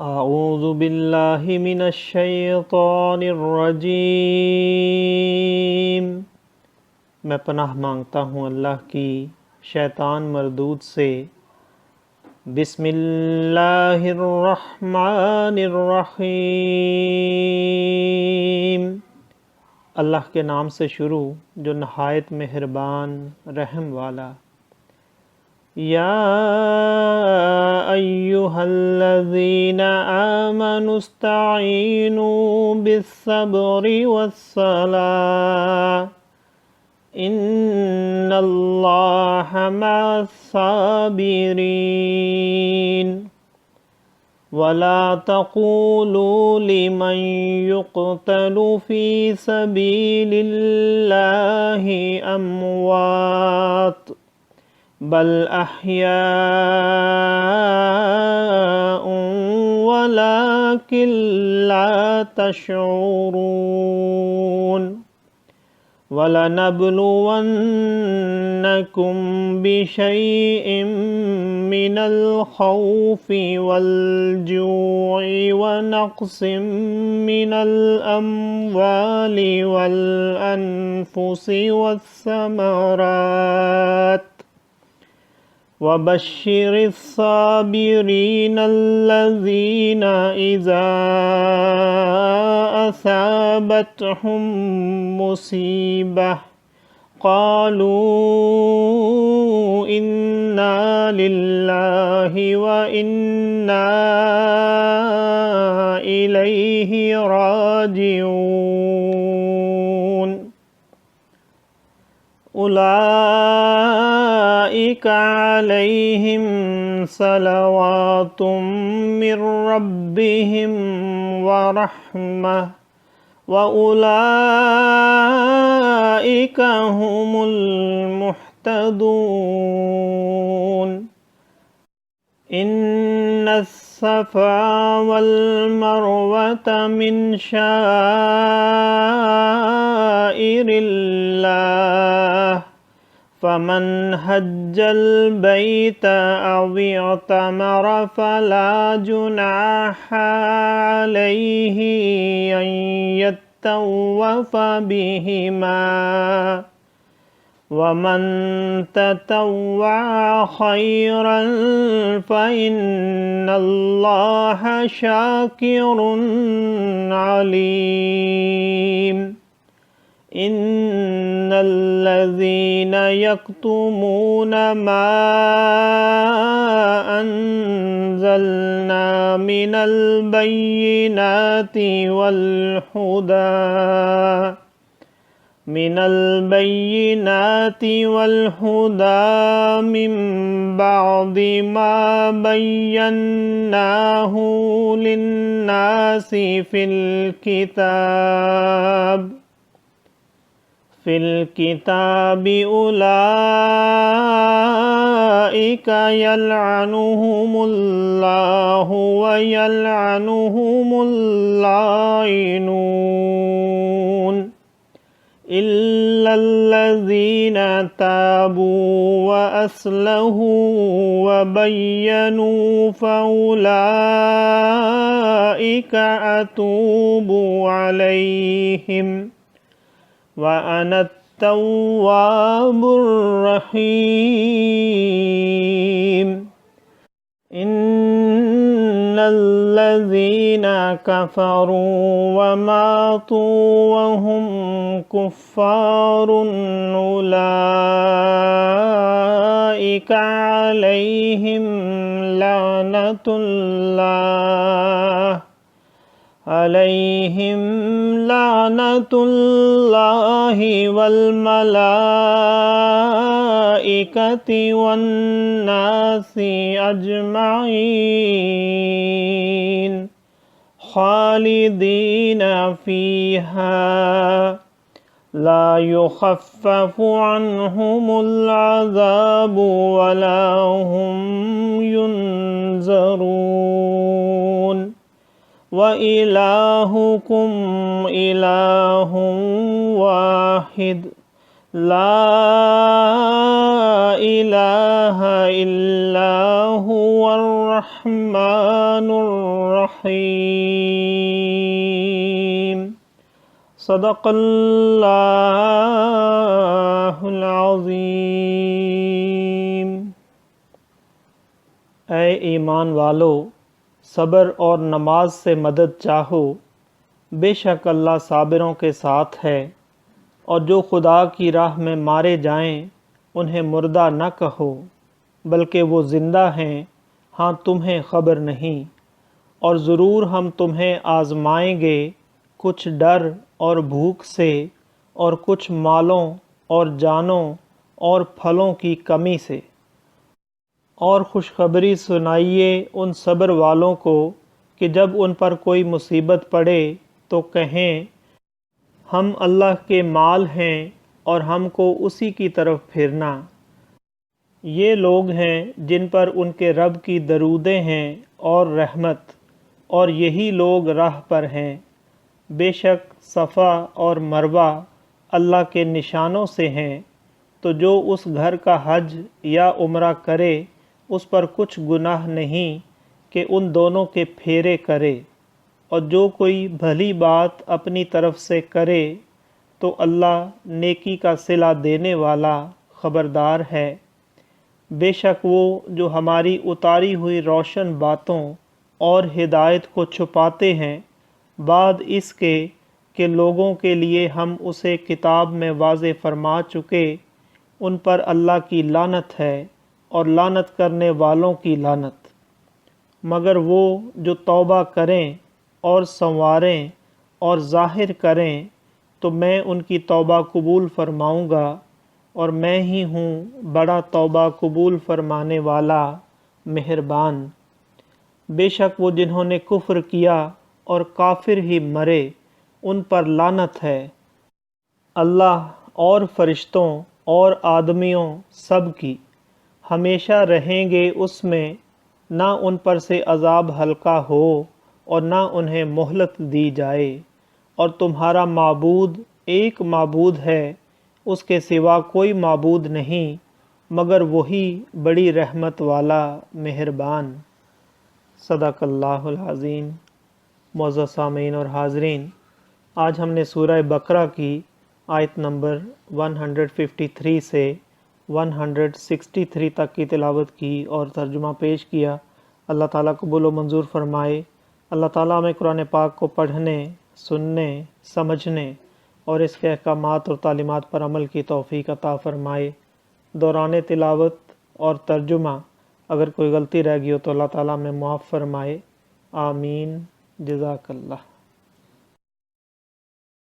أعوذ بالله من الشیطان الرجیم میں پناہ مانگتا ہوں اللہ کی شیطان مردود سے۔ بسم اللہ الرحمن الرحیم، اللہ کے نام سے شروع جو نہایت مہربان رحم والا۔ یا ایہا الذین آمنوا استعینوا بالصبر والصلاة ان اللہ مع الصابرین ولا تقولوا لمن يقتل في سبيل الله أموات بل أحياء ولكن لا تشعرون وَلَنَبْلُوَنَّكُمْ بِشَيْءٍ مِّنَ الْخَوْفِ وَالْجُوعِ وَنَقْصٍ مِّنَ الْأَمْوَالِ وَالْأَنفُسِ وَالثَّمَرَاتِ وَبَشِّرِ الصَّابِرِينَ الَّذِينَ إِذَا أَصَابَتْهُم مُّصِيبَةٌ قَالُوا إِنَّا لِلَّهِ وَإِنَّا إِلَيْهِ راجعون أولئك عليهم صلوات من ربهم ورحمة وأولئك هم المهتدون إن الصفا والمروة من شعائر الله فمن حج البيت أو اعتمر فلا جناح عليه أن يطوف بهما ومن تطوع خيرا فإن الله شاكر عليم إن الذين يكتمون ما أنزلنا من البينات والهدى من بعد ما بيناه للناس في الكتاب أولئك يلعنهم الله ويلعنهم اللاعنون إلا الذين تابوا وأصلحوا وبينوا فأولئك أتوب عليهم وأنا التواب الرحيم إن الذين كفروا وماتوا وهم كفار أولئك عليهم لعنة الله والملائكة والناس أجمعين خالدين فيها لا يخفف عنهم العذاب ولا هم ينذرون وإلهكم إله واحد لا الہ الا هو الرحمن الرحیم۔ صدق اللہ العظیم۔ اے ایمان والو، صبر اور نماز سے مدد چاہو، بے شک اللہ صابروں کے ساتھ ہے، اور جو خدا کی راہ میں مارے جائیں انہیں مردہ نہ کہو، بلکہ وہ زندہ ہیں، ہاں تمہیں خبر نہیں۔ اور ضرور ہم تمہیں آزمائیں گے، کچھ ڈر اور بھوک سے، اور کچھ مالوں اور جانوں اور پھلوں کی کمی سے۔ اور خوشخبری سنائیے ان صبر والوں کو کہ جب ان پر کوئی مصیبت پڑے تو کہیں ہم اللہ کے مال ہیں اور ہم کو اسی کی طرف پھرنا۔ یہ لوگ ہیں جن پر ان کے رب کی درودیں ہیں اور رحمت، اور یہی لوگ راہ پر ہیں۔ بے شک صفا اور مروہ اللہ کے نشانوں سے ہیں، تو جو اس گھر کا حج یا عمرہ کرے اس پر کچھ گناہ نہیں کہ ان دونوں کے پھیرے کرے۔ اور جو کوئی بھلی بات اپنی طرف سے کرے تو اللہ نیکی کا صلہ دینے والا خبردار ہے۔ بے شک وہ جو ہماری اتاری ہوئی روشن باتوں اور ہدایت کو چھپاتے ہیں، بعد اس کے کہ لوگوں کے لیے ہم اسے کتاب میں واضح فرما چکے، ان پر اللہ کی لعنت ہے اور لعنت کرنے والوں کی لعنت۔ مگر وہ جو توبہ کریں اور سنواریں اور ظاہر کریں تو میں ان کی توبہ قبول فرماؤں گا، اور میں ہی ہوں بڑا توبہ قبول فرمانے والا مہربان۔ بے شک وہ جنہوں نے کفر کیا اور کافر ہی مرے ان پر لعنت ہے۔ اللہ اور فرشتوں اور آدمیوں سب کی ہمیشہ رہیں گے اس میں، نہ ان پر سے عذاب ہلکا ہو اور نہ انہیں مہلت دی جائے۔ اور تمہارا معبود ایک معبود ہے، اس کے سوا کوئی معبود نہیں مگر وہی بڑی رحمت والا مہربان۔ صدق اللہ العظیم۔ معزز سامعین اور حاضرین، آج ہم نے سورہ بقرہ کی آیت نمبر 153 سے 163 تک کی تلاوت کی اور ترجمہ پیش کیا۔ اللہ تعالیٰ قبول و منظور فرمائے۔ اللہ تعالیٰ ہمیں قرآن پاک کو پڑھنے، سننے، سمجھنے اور اس کے احکامات اور تعلیمات پر عمل کی توفیق عطا فرمائے۔ دوران تلاوت اور ترجمہ اگر کوئی غلطی رہ گئی ہو تو اللہ تعالیٰ ہمیں معاف فرمائے۔ آمین۔ جزاک اللہ۔